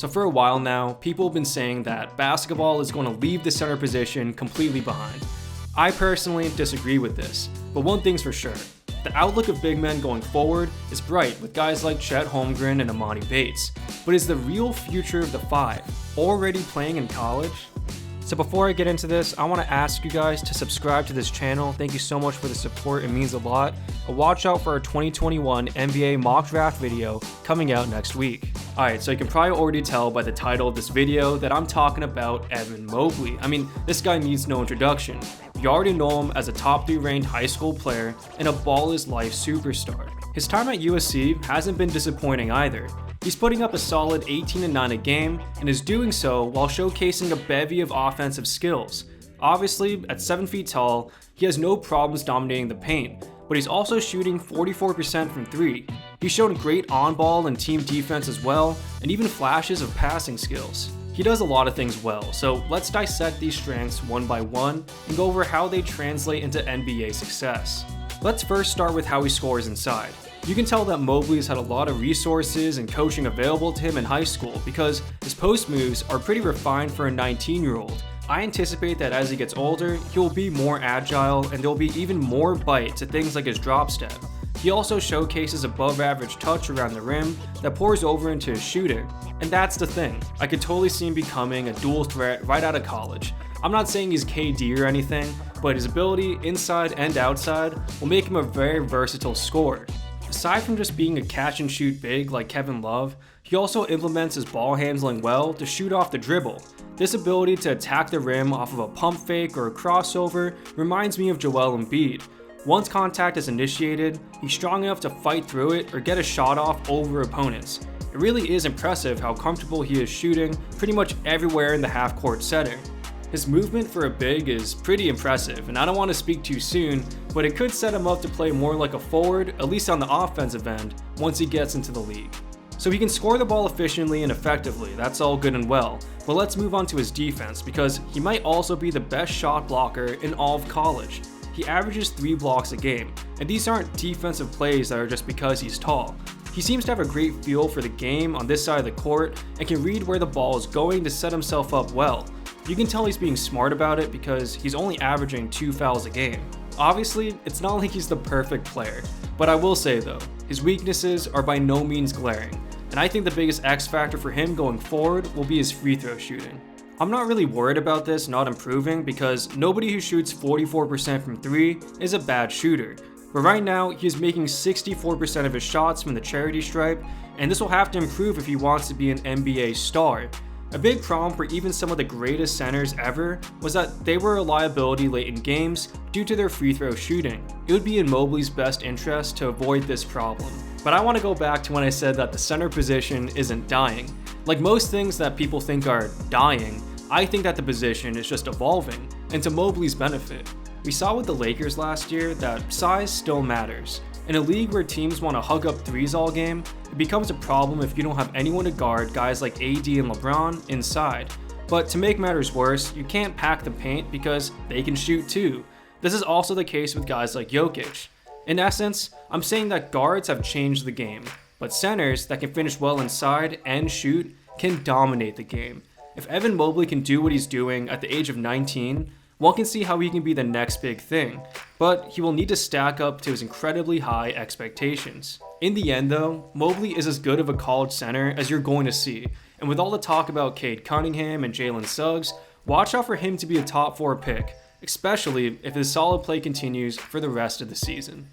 So for a while now, people have been saying that basketball is going to leave the center position completely behind. I personally disagree with this, but one thing's for sure. The outlook of big men going forward is bright with guys like Chet Holmgren and Emoni Bates, but is the real future of the five already playing in college? So before I get into this, I want to ask you guys to subscribe to this channel. Thank you so much for the support, it means a lot. But watch out for our 2021 NBA mock draft video coming out next week. Alright, so you can probably already tell by the title of this video that I'm talking about Evan Mobley. I mean, this guy needs no introduction. You already know him as a top 3 ranked high school player and a ball is life superstar. His time at USC hasn't been disappointing either. He's putting up a solid 18-9 a game and is doing so while showcasing a bevy of offensive skills. Obviously, at 7 feet tall, he has no problems dominating the paint, but he's also shooting 44% from 3. He's shown great on-ball and team defense as well, and even flashes of passing skills. He does a lot of things well, so let's dissect these strengths one by one and go over how they translate into NBA success. Let's first start with how he scores inside. You can tell that Mobley's had a lot of resources and coaching available to him in high school because his post moves are pretty refined for a 19-year-old. I anticipate that as he gets older, he will be more agile and there will be even more bite to things like his drop step. He also showcases above average touch around the rim that pours over into his shooting. And that's the thing, I could totally see him becoming a dual threat right out of college. I'm not saying he's KD or anything, but his ability inside and outside will make him a very versatile scorer. Aside from just being a catch and shoot big like Kevin Love, he also implements his ball handling well to shoot off the dribble. This ability to attack the rim off of a pump fake or a crossover reminds me of Joel Embiid. Once contact is initiated, he's strong enough to fight through it or get a shot off over opponents. It really is impressive how comfortable he is shooting pretty much everywhere in the half-court setting. His movement for a big is pretty impressive, and I don't want to speak too soon, but it could set him up to play more like a forward, at least on the offensive end, once he gets into the league. So he can score the ball efficiently and effectively, that's all good and well, but let's move on to his defense because he might also be the best shot blocker in all of college. He averages 3 blocks a game, and these aren't defensive plays that are just because he's tall. He seems to have a great feel for the game on this side of the court and can read where the ball is going to set himself up well. You can tell he's being smart about it because he's only averaging 2 fouls a game. Obviously, it's not like he's the perfect player, but I will say though, his weaknesses are by no means glaring, and I think the biggest X factor for him going forward will be his free throw shooting. I'm not really worried about this not improving because nobody who shoots 44% from 3 is a bad shooter, but right now he is making 64% of his shots from the charity stripe, and this will have to improve if he wants to be an NBA star. A big problem for even some of the greatest centers ever was that they were a liability late in games due to their free throw shooting. It would be in Mobley's best interest to avoid this problem. But I want to go back to when I said that the center position isn't dying. Like most things that people think are dying, I think that the position is just evolving, and to Mobley's benefit. We saw with the Lakers last year that size still matters. In a league where teams want to hug up threes all game, it becomes a problem if you don't have anyone to guard guys like AD and LeBron inside. But to make matters worse, you can't pack the paint because they can shoot too. This is also the case with guys like Jokic. In essence, I'm saying that guards have changed the game, but centers that can finish well inside and shoot can dominate the game. If Evan Mobley can do what he's doing at the age of 19, one can see how he can be the next big thing, but he will need to stack up to his incredibly high expectations. In the end though, Mobley is as good of a college center as you're going to see, and with all the talk about Cade Cunningham and Jalen Suggs, watch out for him to be a top 4 pick, especially if his solid play continues for the rest of the season.